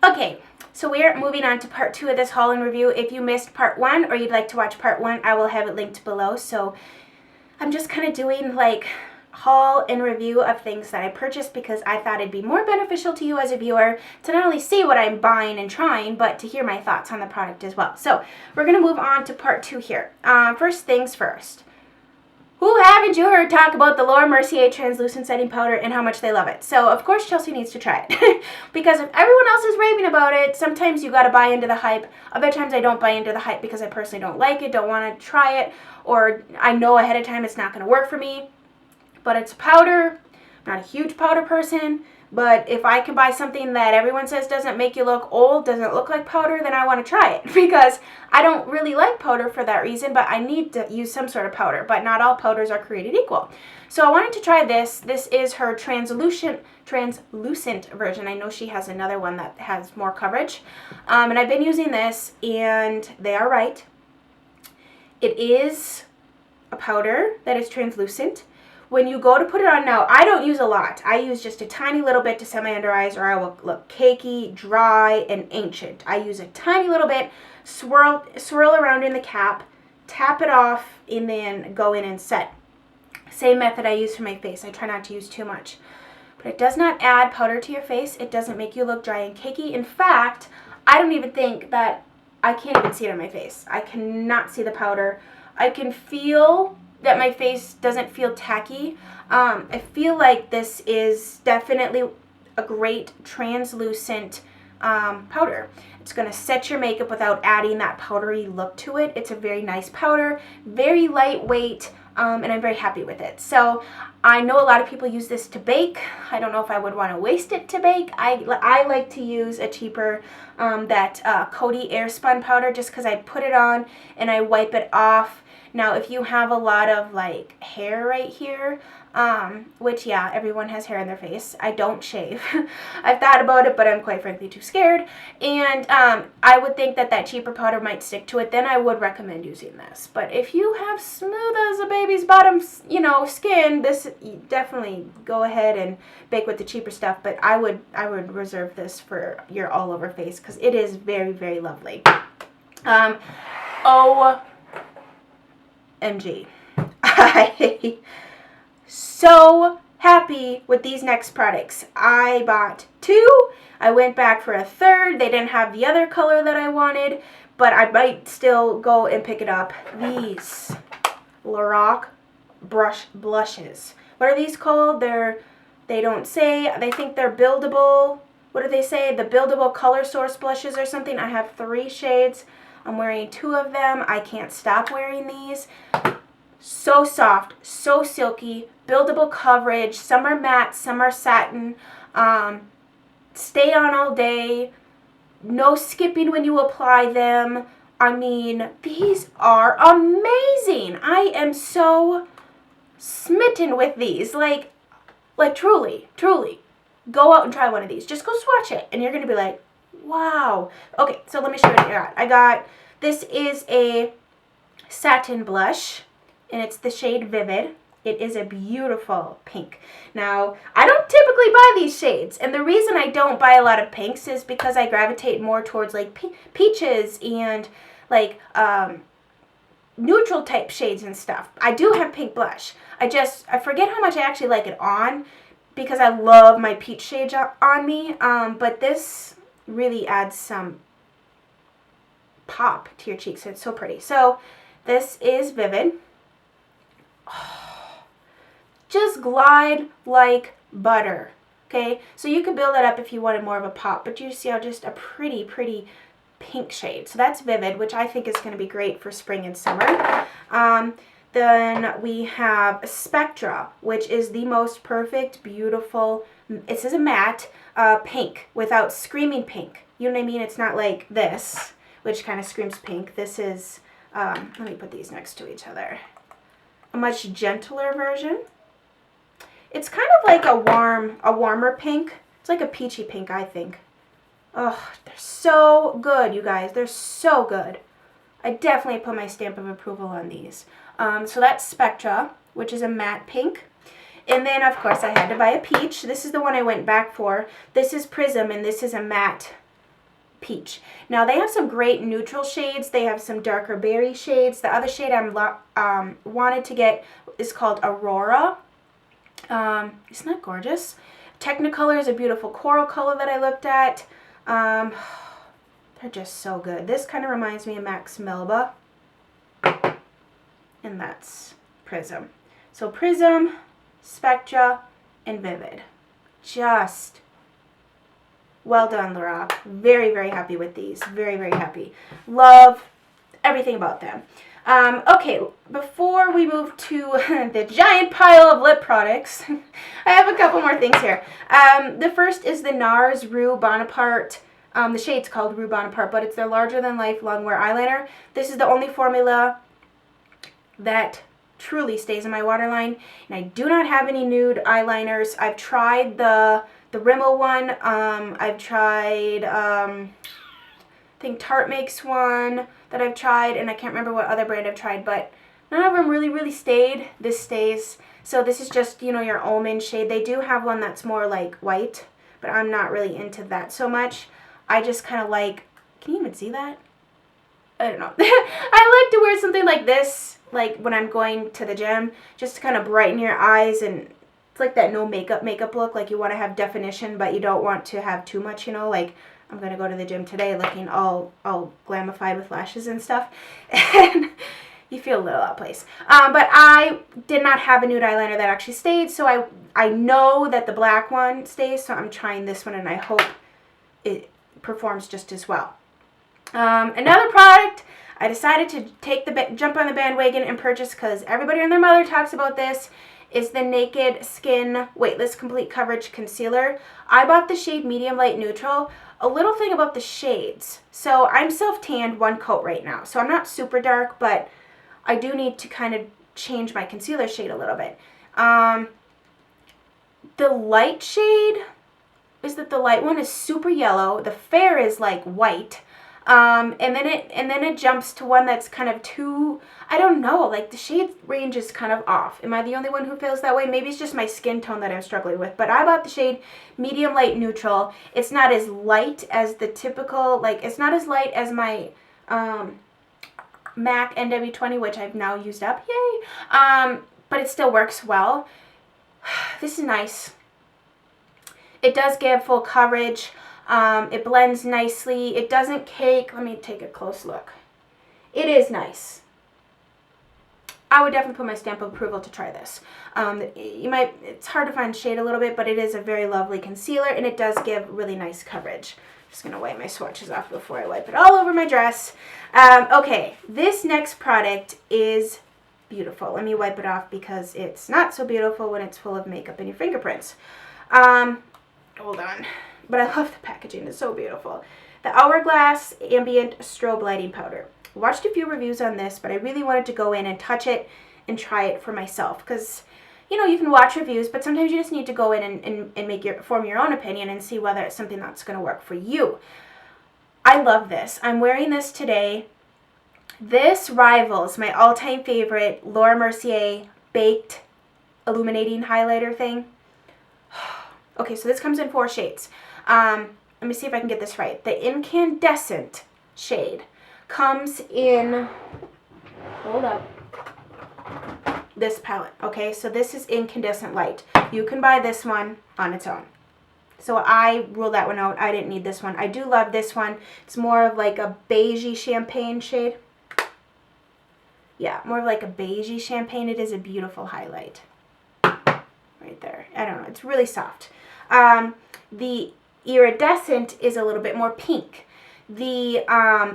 Okay, so we're moving on to part 2 of this haul and review. If you missed part 1 or you'd like to watch part 1, I will have it linked below. So I'm just kind of doing like haul and review of things that I purchased because I thought it'd be more beneficial to you as a viewer to not only see what I'm buying and trying, but to hear my thoughts on the product as well. So we're going to move on to part 2 here. First things first. Who haven't you heard talk about the LORAC Mercier translucent setting powder and how much they love it? So of course Chelsea needs to try it because if everyone else is raving about it, sometimes you got to buy into the hype. Other times I don't buy into the hype because I personally don't like it, don't want to try it, or I know ahead of time it's not going to work for me. But it's powder. I'm not a huge powder person, but if I can buy something that everyone says doesn't make you look old, doesn't look like powder, then I want to try it because I don't really like powder for that reason, but I need to use some sort of powder, but not all powders are created equal. So I wanted to try this. This is her translucent version. I know she has another one that has more coverage, and I've been using this, and they are right. It is a powder that is translucent. When you go to put it on now, I don't use a lot. I use just a tiny little bit to set my under eyes or I will look cakey, dry, and ancient. I use a tiny little bit, swirl around in the cap, tap it off, and then go in and set. Same method I use for my face. I try not to use too much. But it does not add powder to your face. It doesn't make you look dry and cakey. In fact, I don't even think that, I can't even see it on my face. I cannot see the powder. I can feel that my face doesn't feel tacky. I feel like this is definitely a great translucent powder. It's going to set your makeup without adding that powdery look to it. It's a very nice powder, very lightweight, and I'm very happy with it. So I know a lot of people use this to bake. I don't know if I would want to waste it to bake. I like to use a cheaper, that Coty Airspun powder just because I put it on and I wipe it off. Now, if you have a lot of, like, hair right here, which, yeah, everyone has hair in their face. I don't shave. I've thought about it, but I'm quite frankly too scared. And I would think that that cheaper powder might stick to it. Then I would recommend using this. But if you have smooth as a baby's bottom, you know, skin, this definitely go ahead and bake with the cheaper stuff. But I would reserve this for your all-over face because it is very, very lovely. OMG. I so happy with these next products. I bought 2. I went back for a 3rd. They didn't have the other color that I wanted, but I might still go and pick it up. These LORAC blushes. What are these called? They don't say. They think they're buildable. What do they say? The buildable color source blushes or something. I have 3 shades. I'm wearing 2 of them. I can't stop wearing these. So soft, so silky, buildable coverage. Some are matte, some are satin. Stay on all day. No skipping when you apply them. I mean, these are amazing. I am so smitten with these. Like truly, truly. Go out and try one of these. Just go swatch it, and you're going to be like, wow. Okay, so let me show you what I got. This is a satin blush, and it's the shade Vivid. It is a beautiful pink. Now, I don't typically buy these shades, and the reason I don't buy a lot of pinks is because I gravitate more towards like peaches and like neutral type shades and stuff. I do have pink blush. I forget how much I actually like it on because I love my peach shade on me, but this really adds some pop to your cheeks. It's so pretty. So this is Vivid. Oh, just glide like butter. Okay, so you could build that up if you wanted more of a pop, but you see how just a pretty, pretty pink shade. So that's Vivid, which I think is going to be great for spring and summer. Then we have Spectra, which is the most perfect, beautiful, this is a matte, pink, without screaming pink. You know what I mean? It's not like this, which kind of screams pink. This is, let me put these next to each other. A much gentler version. It's kind of like a warmer pink. It's like a peachy pink, I think. Oh, they're so good, you guys. They're so good. I definitely put my stamp of approval on these. So that's Spectra, which is a matte pink. And then, of course, I had to buy a peach. This is the one I went back for. This is Prism, and this is a matte Peach. Now, they have some great neutral shades. They have some darker berry shades. The other shade I'm wanted to get is called Aurora. Isn't that gorgeous? Technicolor is a beautiful coral color that I looked at. They're just so good. This kind of reminds me of Max Melba. And that's Prism. So Prism, Spectra, and Vivid. Just well done, LORAC. Very, very happy with these. Very, very happy. Love everything about them. Okay, before we move to the giant pile of lip products, I have a couple more things here. The first is the NARS Rue Bonaparte. The shade's called Rue Bonaparte, but it's their larger-than-life longwear eyeliner. This is the only formula that truly stays in my waterline, and I do not have any nude eyeliners. I've tried the Rimmel one. I've tried, I think Tarte makes one that I've tried, and I can't remember what other brand I've tried, but none of them really stayed. This stays. So this is just, you know, your almond shade. They do have one that's more like white, but I'm not really into that so much. I just kind of like, can you even see that? I don't know. I like to wear something like this, like when I'm going to the gym, just to kind of brighten your eyes, and it's like that no makeup look, like you want to have definition, but you don't want to have too much, you know, like I'm going to go to the gym today looking all glamified with lashes and stuff, and you feel a little out of place. But I did not have a nude eyeliner that actually stayed, so I know that the black one stays, so I'm trying this one, and I hope it performs just as well. Another product I decided to jump on the bandwagon and purchase because everybody and their mother talks about this is the Naked Skin Weightless Complete Coverage Concealer. I bought the shade Medium Light Neutral. A little thing about the shades. So I'm self-tanned one coat right now. So I'm not super dark, but I do need to kind of change my concealer shade a little bit. The light shade is that the light one is super yellow. The fair is like white. And then it jumps to one that's kind of too, I don't know, like the shade range is kind of off. Am I the only one who feels that way? Maybe it's just my skin tone that I'm struggling with. But I bought the shade Medium Light Neutral. It's not as light as the typical, like it's not as light as my MAC NW20, which I've now used up. Yay! But it still works well. This is nice. It does give full coverage. It blends nicely. It doesn't cake. Let me take a close look. It is nice. I would definitely put my stamp of approval to try this. It's hard to find shade a little bit, but it is a very lovely concealer, and it does give really nice coverage. Just going to wipe my swatches off before I wipe it all over my dress. Okay, this next product is beautiful. Let me wipe it off because it's not so beautiful when it's full of makeup and your fingerprints. Hold on. But I love the packaging. It's so beautiful. The Hourglass Ambient Strobe Lighting Powder. I watched a few reviews on this, but I really wanted to go in and touch it and try it for myself. Because, you know, you can watch reviews, but sometimes you just need to go in and form your own opinion and see whether it's something that's going to work for you. I love this. I'm wearing this today. This rivals my all-time favorite Laura Mercier Baked Illuminating Highlighter thing. Okay, so this comes in 4 shades. Let me see if I can get this right. The Incandescent shade comes in, hold up, this palette. Okay, so this is Incandescent Light. You can buy this one on its own. So I ruled that one out. I didn't need this one. I do love this one. It's more of like a beigey champagne shade. Yeah, more of like a beigey champagne. It is a beautiful highlight. Right there. I don't know. It's really soft. The Iridescent is a little bit more pink. The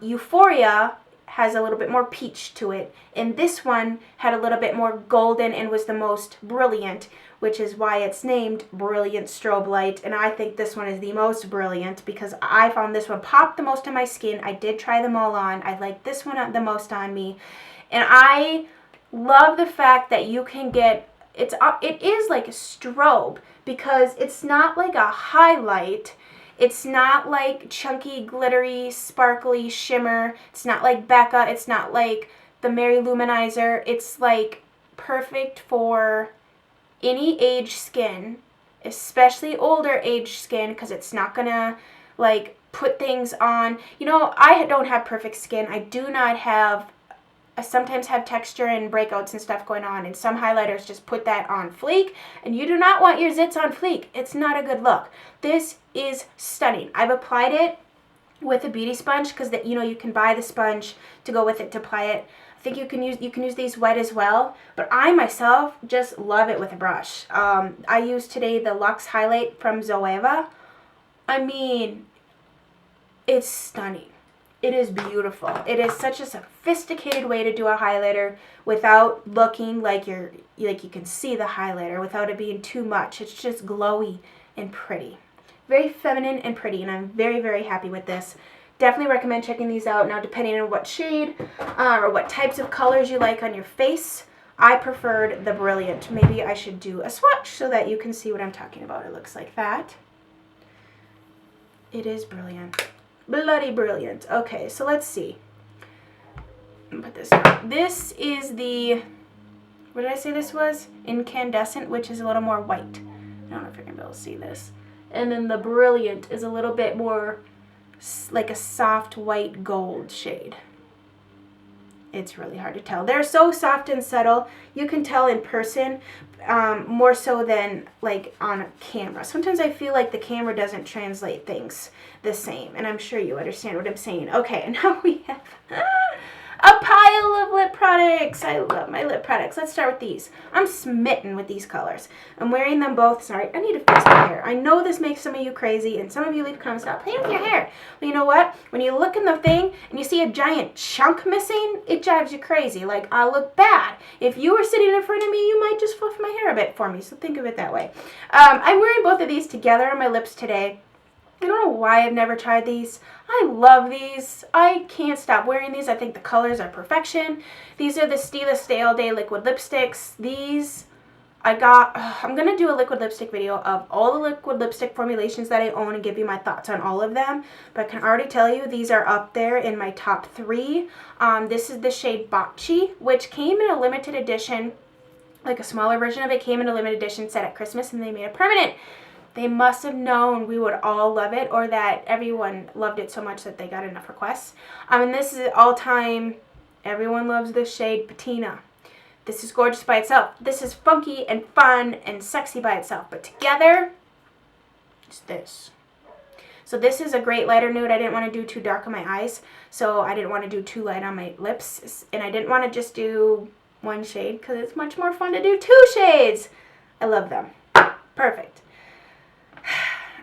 Euphoria has a little bit more peach to it. And this one had a little bit more golden and was the most brilliant, which is why it's named Brilliant Strobe Light. And I think this one is the most brilliant because I found this one popped the most on my skin. I did try them all on. I like this one the most on me. And I love the fact that you can get, it is like a strobe because it's not like a highlight. It's not like chunky, glittery, sparkly shimmer. It's not like Becca. It's not like the Mary Luminizer. It's like perfect for any age skin, especially older age skin, because it's not gonna like put things on. You know, I don't have perfect skin. I do not have, I sometimes have texture and breakouts and stuff going on, and some highlighters just put that on fleek, and you do not want your zits on fleek. It's not a good look. This is stunning. I've applied it with a beauty sponge because you know, you can buy the sponge to go with it to apply it. I think you can use these wet as well, but I myself just love it with a brush. I used today the Luxe Highlight from Zoeva. I mean, it's stunning. It is beautiful. It is such a sophisticated way to do a highlighter without looking like you can see the highlighter, without it being too much. It's just glowy and pretty. Very feminine and pretty, and I'm very, very happy with this. Definitely recommend checking these out. Now, depending on what shade or what types of colors you like on your face, I preferred the Brilliant. Maybe I should do a swatch so that you can see what I'm talking about. It looks like that. It is brilliant. Bloody brilliant. Okay, so let's see. Put this down. This is the, what did I say this was? Incandescent, which is a little more white. I don't know if you're going to be able to see this. And then the Brilliant is a little bit more like a soft white gold shade. It's really hard to tell. They're so soft and subtle. You can tell in person more so than like on camera. Sometimes I feel like the camera doesn't translate things the same, and I'm sure you understand what I'm saying. Okay, and now we have a pile of lip products. I love my lip products. Let's start with these. I'm smitten with these colors. I'm wearing them both. Sorry, I need to fix my hair. I know this makes some of you crazy, and some of you leave comments, stop playing with your hair. Well, you know what? When you look in the thing and you see a giant chunk missing, it drives you crazy. Like, I look bad. If you were sitting in front of me, you might just fluff my hair a bit for me, so think of it that way. I'm wearing both of these together on my lips today. I don't know why I've never tried these. I love these. I can't stop wearing these. I think the colors are perfection. These are the Stila Stay All Day liquid lipsticks. These I got, I'm going to do a liquid lipstick video of all the liquid lipstick formulations that I own and give you my thoughts on all of them. But I can already tell you these are up there in my top 3. This is the shade Baci, which came in a limited edition, like a smaller version of it came in a limited edition set at Christmas, and they made it permanent. They must have known we would all love it, or that everyone loved it so much that they got enough requests. And this is all-time, everyone loves this shade, Patina. This is gorgeous by itself. This is funky and fun and sexy by itself, but together, it's this. So this is a great lighter nude. I didn't want to do too dark on my eyes, so I didn't want to do too light on my lips, and I didn't want to just do one shade because it's much more fun to do 2 shades. I love them. Perfect.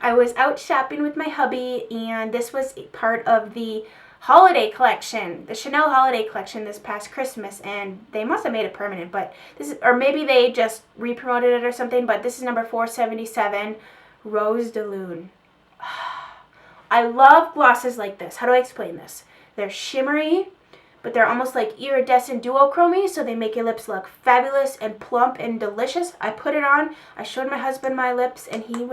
I was out shopping with my hubby, and this was part of the holiday collection, the Chanel holiday collection this past Christmas, and they must have made it permanent, but this is, or maybe they just re-promoted it or something, but this is number 477, Rose de Lune. I love glosses like this. How do I explain this? They're shimmery, but they're almost like iridescent duochromy, so they make your lips look fabulous and plump and delicious. I put it on, I showed my husband my lips, and he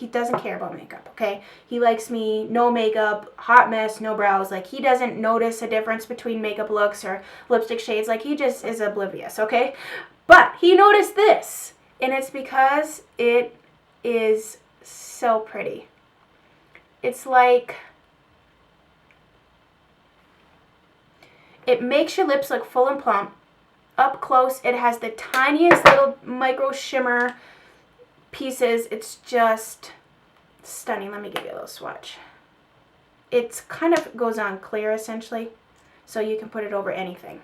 doesn't care about makeup, okay? He likes me, no makeup, hot mess, no brows. Like, he doesn't notice a difference between makeup looks or lipstick shades. Like, he just is oblivious, okay? But he noticed this, and it's because it is so pretty. It's like, it makes your lips look full and plump. Up close, it has the tiniest little micro shimmer pieces. It's just stunning. Let me give you a little swatch. It's kind of goes on clear, essentially, so you can put it over anything.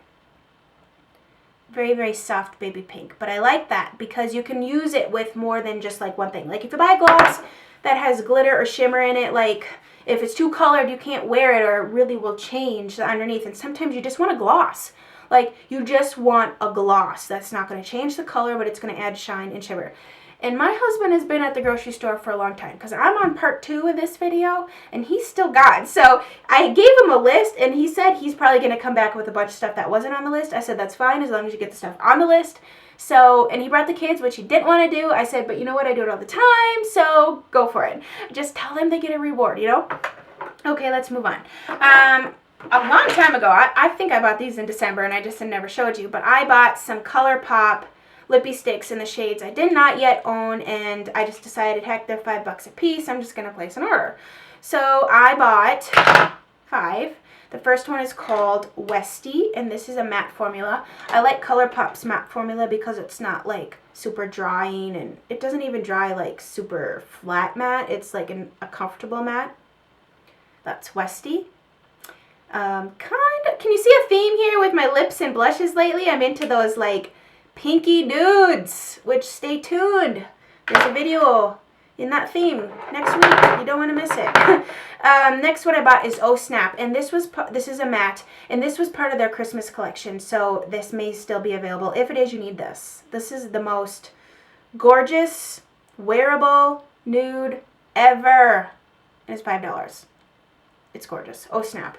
Very, very soft baby pink. But I like that because you can use it with more than just like one thing. Like, if you buy a gloss that has glitter or shimmer in it, like, if it's too colored, you can't wear it, or it really will change the underneath. And sometimes you just want a gloss. Like, you just want a gloss. That's not going to change the color, but it's going to add shine and shimmer. And my husband has been at the grocery store for a long time because I'm on part 2 of this video, and he's still gone. So I gave him a list, and he said he's probably going to come back with a bunch of stuff that wasn't on the list. I said, that's fine as long as you get the stuff on the list. So, and he brought the kids, which he didn't want to do. I said, but you know what? I do it all the time, so go for it. Just tell them they get a reward, you know? Okay, let's move on. A long time ago, I think I bought these in December, and I just never showed you, but I bought some Colourpop Lippie sticks in the shades I did not yet own, and I just decided, heck, they're $5 a piece. I'm just going to place an order. So I bought 5. The first one is called Westie, and this is a matte formula. I like Colourpop's matte formula because it's not like super drying, and it doesn't even dry like super flat matte. It's like a comfortable matte. That's Westie. Can you see a theme here with my lips and blushes lately? I'm into those like pinky nudes, which stay tuned. There's a video in that theme next week. You don't want to miss it. Next one I bought is Oh Snap, and this is a matte, and this was part of their Christmas collection, so this may still be available. If it is, you need this. This is the most gorgeous wearable nude ever. And it's $5. It's gorgeous. Oh Snap.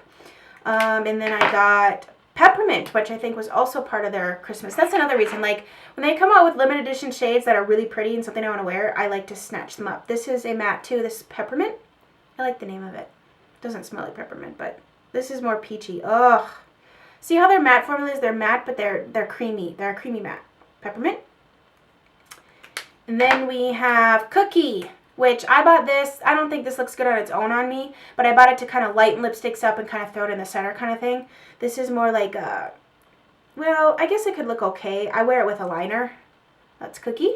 And then I got Peppermint, which I think was also part of their Christmas. That's another reason. Like, when they come out with limited edition shades that are really pretty and something I want to wear, I like to snatch them up. This is a matte, too. This is Peppermint. I like the name of it. Doesn't smell like peppermint, but this is more peachy. Ugh. See how their matte formulas, they're matte, but they're creamy. They're a creamy matte. Peppermint. And then we have Cookie, which I bought this. I don't think this looks good on its own on me, but I bought it to kind of lighten lipsticks up and kind of throw it in the center kind of thing. This is more like a, well, I guess it could look okay. I wear it with a liner. That's Cookie.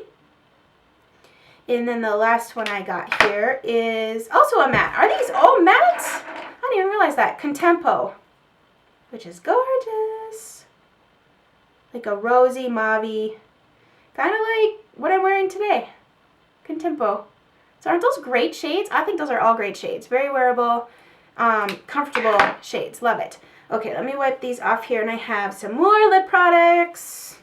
And then the last one I got here is also a matte. Are these all mattes? I didn't even realize that. Contempo, which is gorgeous. Like a rosy, mauve-y, kind of like what I'm wearing today. Contempo. So aren't those great shades? I think those are all great shades. Very wearable, comfortable shades. Love it. Okay, let me wipe these off here, and I have some more lip products.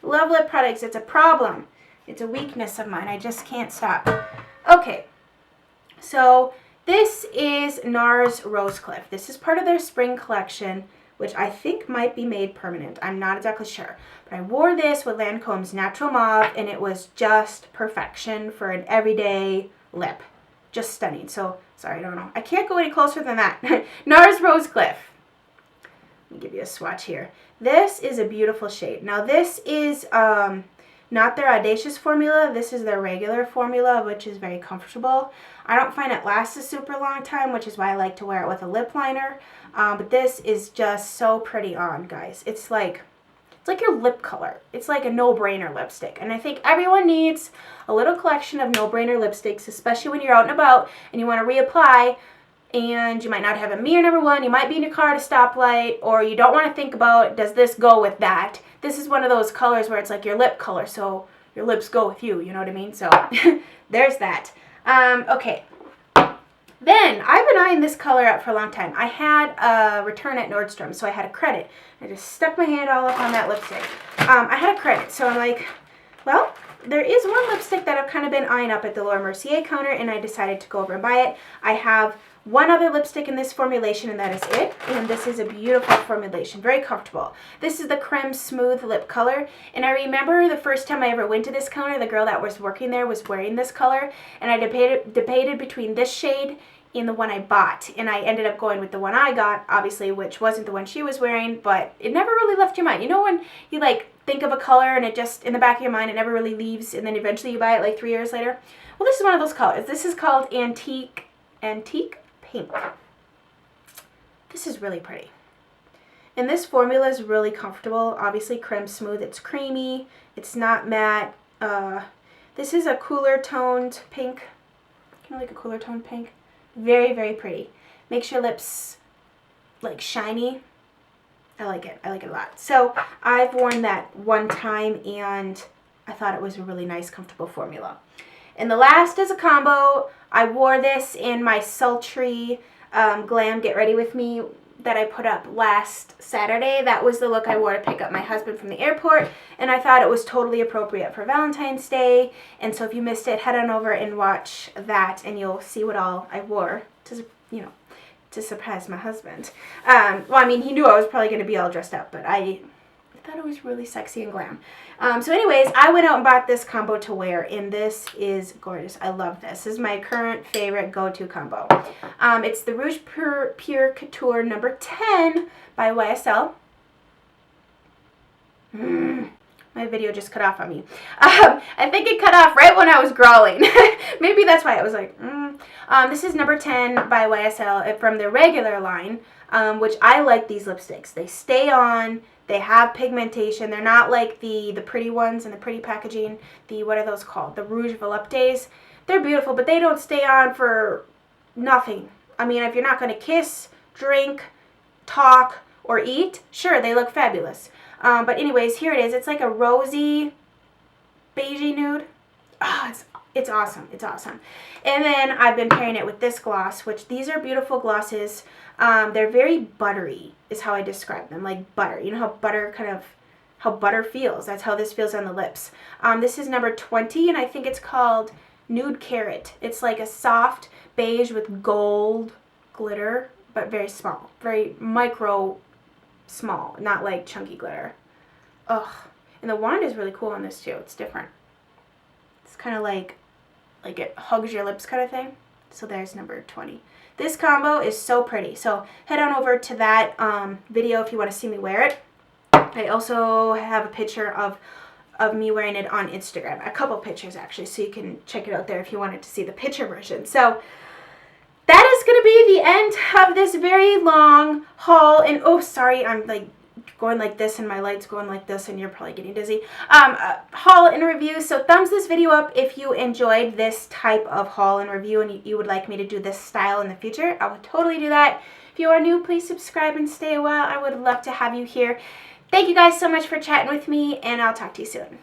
Love lip products. It's a problem. It's a weakness of mine. I just can't stop. Okay, so this is NARS Rosecliff. This is part of their spring collection, which I think might be made permanent. I'm not exactly sure. But I wore this with Lancome's Natural Mauve, and it was just perfection for an everyday lip. Just stunning. So, sorry, I don't know. I can't go any closer than that. NARS Rosecliff. Let me give you a swatch here. This is a beautiful shade. Now, this is not their Audacious formula. This is their regular formula, which is very comfortable. I don't find it lasts a super long time, which is why I like to wear it with a lip liner. But this is just so pretty on, guys. It's like your lip color. It's like a no-brainer lipstick. And I think everyone needs a little collection of no-brainer lipsticks, especially when you're out and about and you want to reapply, and you might not have a mirror, number one. You might be in your car at a stoplight, or you don't want to think about, does this go with that? This is one of those colors where it's like your lip color, so your lips go with you, you know what I mean? So there's that. Okay. Then, I've been eyeing this color out for a long time. I had a return at Nordstrom, so I had a credit. I just stuck my hand all up on that lipstick. I had a credit, so I'm like, well, there is one lipstick that I've kind of been eyeing up at the Laura Mercier counter, and I decided to go over and buy it. I have one other lipstick in this formulation, and that is it. And this is a beautiful formulation, very comfortable. This is the Creme Smooth Lip Color. And I remember the first time I ever went to this counter, the girl that was working there was wearing this color. And I debated between this shade and the one I bought. And I ended up going with the one I got, obviously, which wasn't the one she was wearing. But it never really left your mind. You know when you, like, think of a color and it just, in the back of your mind, it never really leaves. And then eventually you buy it, like, 3 years later? Well, this is one of those colors. This is called Antique Pink. This is really pretty. And this formula is really comfortable. Obviously, Creme Smooth. It's creamy. It's not matte. This is a cooler toned pink. Kind of like a cooler toned pink. Very, very pretty. Makes your lips, like, shiny. I like it. I like it a lot. So, I've worn that one time, and I thought it was a really nice, comfortable formula. And the last is a combo. I wore this in my sultry glam Get Ready With Me that I put up last Saturday. That was the look I wore to pick up my husband from the airport, and I thought it was totally appropriate for Valentine's Day. And so if you missed it, head on over and watch that, and you'll see what all I wore to, you know, to surprise my husband. Well, I mean, he knew I was probably going to be all dressed up, but I thought it was really sexy and glam. So anyways, I went out and bought this combo to wear, and this is gorgeous. I love this. This is my current favorite go-to combo. It's the Rouge Pur Couture number 10 by YSL. My My video just cut off on me. I think it cut off right when I was growling. Maybe that's why it was like, This is number 10 by YSL from their regular line, which I like these lipsticks. They stay on. They have pigmentation. They're not like the pretty ones and the pretty packaging. What are those called? The Rouge Voluptés. They're beautiful, but they don't stay on for nothing. I mean, if you're not going to kiss, drink, talk, or eat, sure, they look fabulous. But anyways, here it is. It's like a rosy, beigey nude. Oh, it's awesome. It's awesome. And then I've been pairing it with this gloss, which these are beautiful glosses. They're very buttery, is how I describe them, like butter. You know how butter feels? That's how this feels on the lips. This is number 20, and I think it's called Nude Carrot. It's like a soft beige with gold glitter, but very small, very micro small, not like chunky glitter. Ugh. And the wand is really cool on this too. It's different. It's kind of like it hugs your lips kind of thing. So there's number 20. This combo is so pretty. So head on over to that video if you want to see me wear it. I also have a picture of me wearing it on Instagram. A couple pictures actually, so you can check it out there if you wanted to see the picture version. So that is going to be the end of this very long haul. And oh, sorry, I'm like going like this and my light's going like this and you're probably getting dizzy. Haul and review. So thumbs this video up if you enjoyed this type of haul and review and you would like me to do this style in the future. I would totally do that. If you are new, please subscribe and stay a while. I would love to have you here. Thank you guys so much for chatting with me, and I'll talk to you soon.